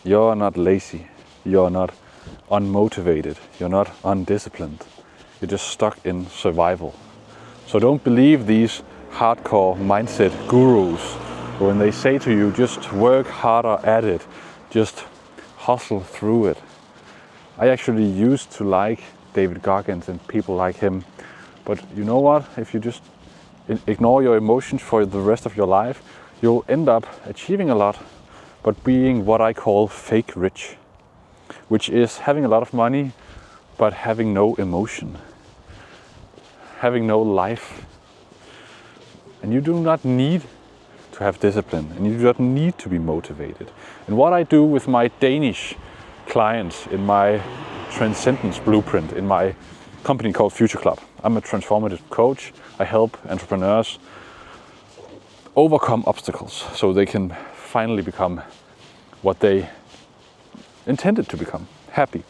You're not lazy. You're not unmotivated. You're not undisciplined. You're just stuck in survival. So don't believe these hardcore mindset gurus when they say to you, just work harder at it, just hustle through it. I actually used to like David Goggins and people like him, but you know what? If you just ignore your emotions for the rest of your life, you'll end up achieving a lot, but being what I call fake rich, which is having a lot of money, but having no emotion, having no life. And you do not need to have discipline, and you do not need to be motivated. And what I do with my Danish clients in my Transcendence Blueprint, in my company called Future Club. I'm a transformative coach. I help entrepreneurs overcome obstacles so they can finally become what they intended to become. Happy,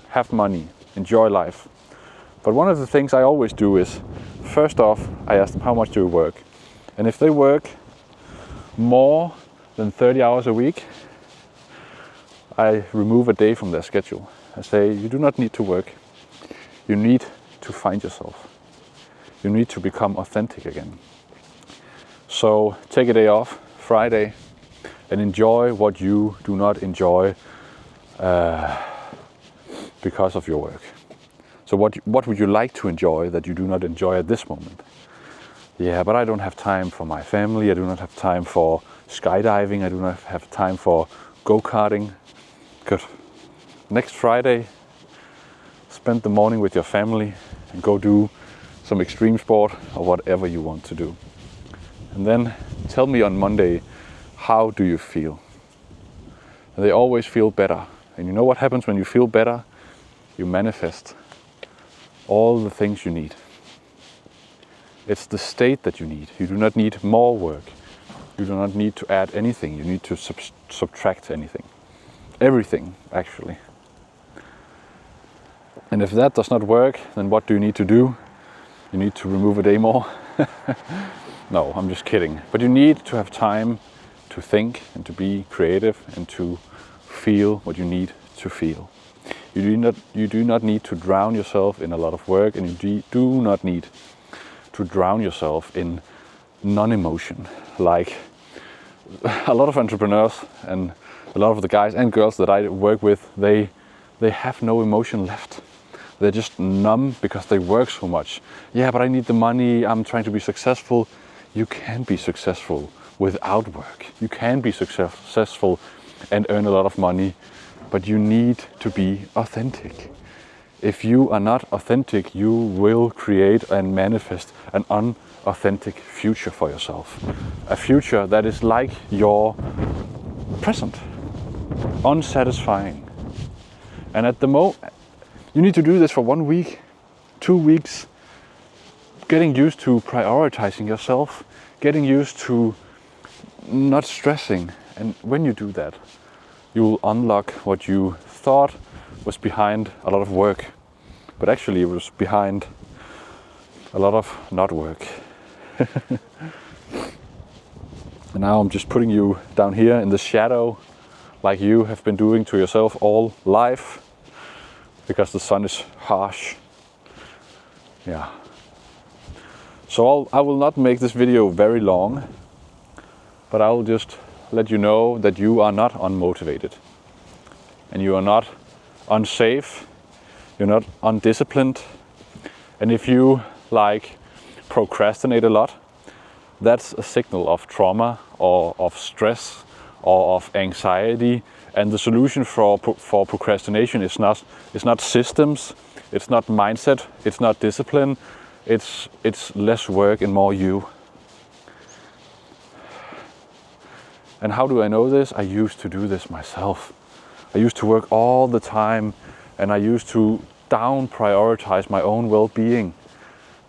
have money, enjoy life. But one of the things I always do is, first off, I ask them how much do you work? And if they work more than 30 hours a week, I remove a day from their schedule. I say, you do not need to work. You need to find yourself. You need to become authentic again. So take a day off, Friday, and enjoy what you do not enjoy because of your work. So what would you like to enjoy that you do not enjoy at this moment? Yeah, but I don't have time for my family. I do not have time for skydiving. I do not have time for go-karting. Good. Next Friday, spend the morning with your family and go do some extreme sport or whatever you want to do. And then tell me on Monday, how do you feel? And they always feel better. And you know what happens when you feel better? You manifest all the things you need. It's the state that you need. You do not need more work. You do not need to add anything. You need to subtract anything. Everything, actually. And if that does not work, then what do you need to do? You need to remove a day more. No, I'm just kidding. But you need to have time to think and to be creative and to feel what you need to feel. You do not need to drown yourself in a lot of work, and you do not need to drown yourself in non-emotion. Like a lot of entrepreneurs and a lot of the guys and girls that I work with, they have no emotion left. They're just numb because they work so much. Yeah, but I need the money, I'm trying to be successful. You can be successful without work. You can be successful and earn a lot of money, but you need to be authentic. If you are not authentic, you will create and manifest an unauthentic future for yourself. A future that is like your present, unsatisfying. And at the moment, you need to do this for 1 week, 2 weeks, getting used to prioritizing yourself, getting used to not stressing. And when you do that, you will unlock what you thought was behind a lot of work, but actually it was behind a lot of not work. And now I'm just putting you down here in the shadow, like you have been doing to yourself all life, because the sun is harsh. Yeah. So I will not make this video very long, but I will just let you know that you are not unmotivated, and you are not unsafe, you're not undisciplined. And if you procrastinate a lot, that's a signal of trauma or of stress or of anxiety. And the solution for procrastination is not systems, it's not mindset, it's not discipline, it's less work and more you. And how do I know this? I used to do this myself. I used to work all the time, and I used to down prioritize my own well-being.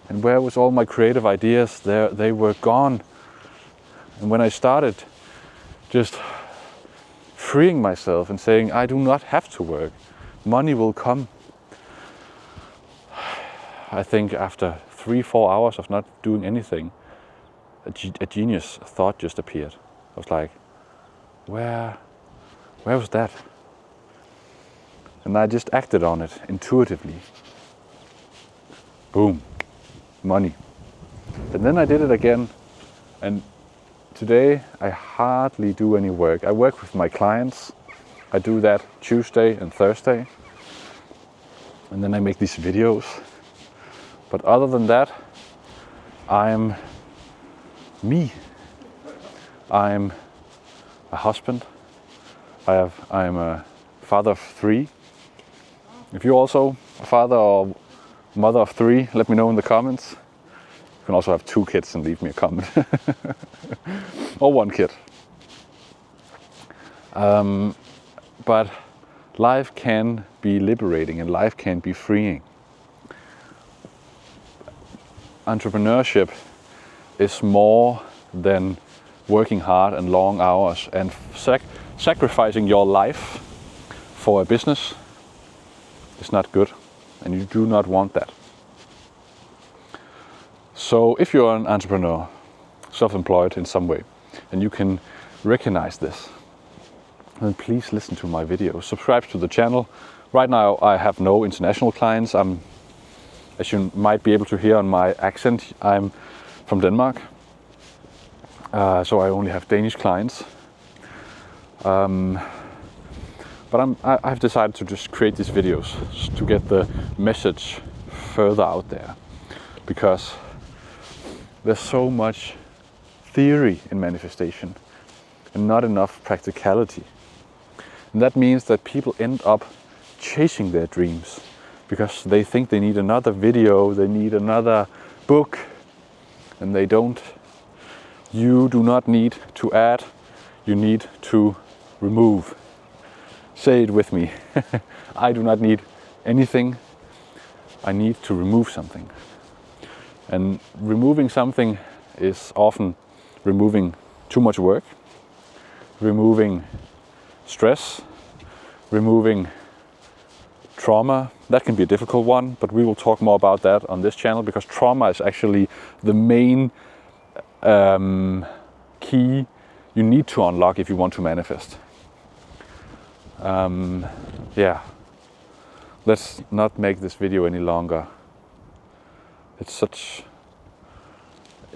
And where was all my creative ideas? They were gone. And when I started just freeing myself and saying, I do not have to work, money will come. I think after 3-4 hours of not doing anything, a genius thought just appeared. I was like, where Where was that? And I just acted on it intuitively. Boom, money. And then I did it again, and today I hardly do any work. I work with my clients. I do that Tuesday and Thursday. And then I make these videos. But other than that, I'm me. I'm a husband. I'm a father of 3. If you're also a father or mother of 3, let me know in the comments. You can also have 2 kids and leave me a comment. Or 1 kid. But life can be liberating and life can be freeing. Entrepreneurship is more than working hard and long hours and sacrificing your life for a business. Is not good, and you do not want that. So if you're an entrepreneur, self-employed in some way, and you can recognize this, then please listen to my videos. Subscribe to the channel. Right now I have no international clients. As you might be able to hear on my accent, I'm from Denmark. So I only have Danish clients. But I've decided to just create these videos to get the message further out there, because there's so much theory in manifestation and not enough practicality. And that means that people end up chasing their dreams because they think they need another video, they need another book, and they don't. You do not need to add, you need to remove. Say it with me. I do not need anything. I need to remove something. And removing something is often removing too much work, removing stress, removing trauma. That can be a difficult one, but we will talk more about that on this channel, because trauma is actually the main key you need to unlock if you want to manifest. Yeah, let's not make this video any longer. It's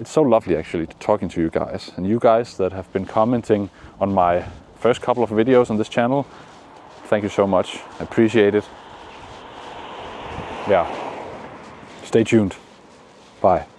so lovely actually talking to you guys, and you guys that have been commenting on my first couple of videos on this channel. Thank you so much. I appreciate it. Yeah, stay tuned. Bye.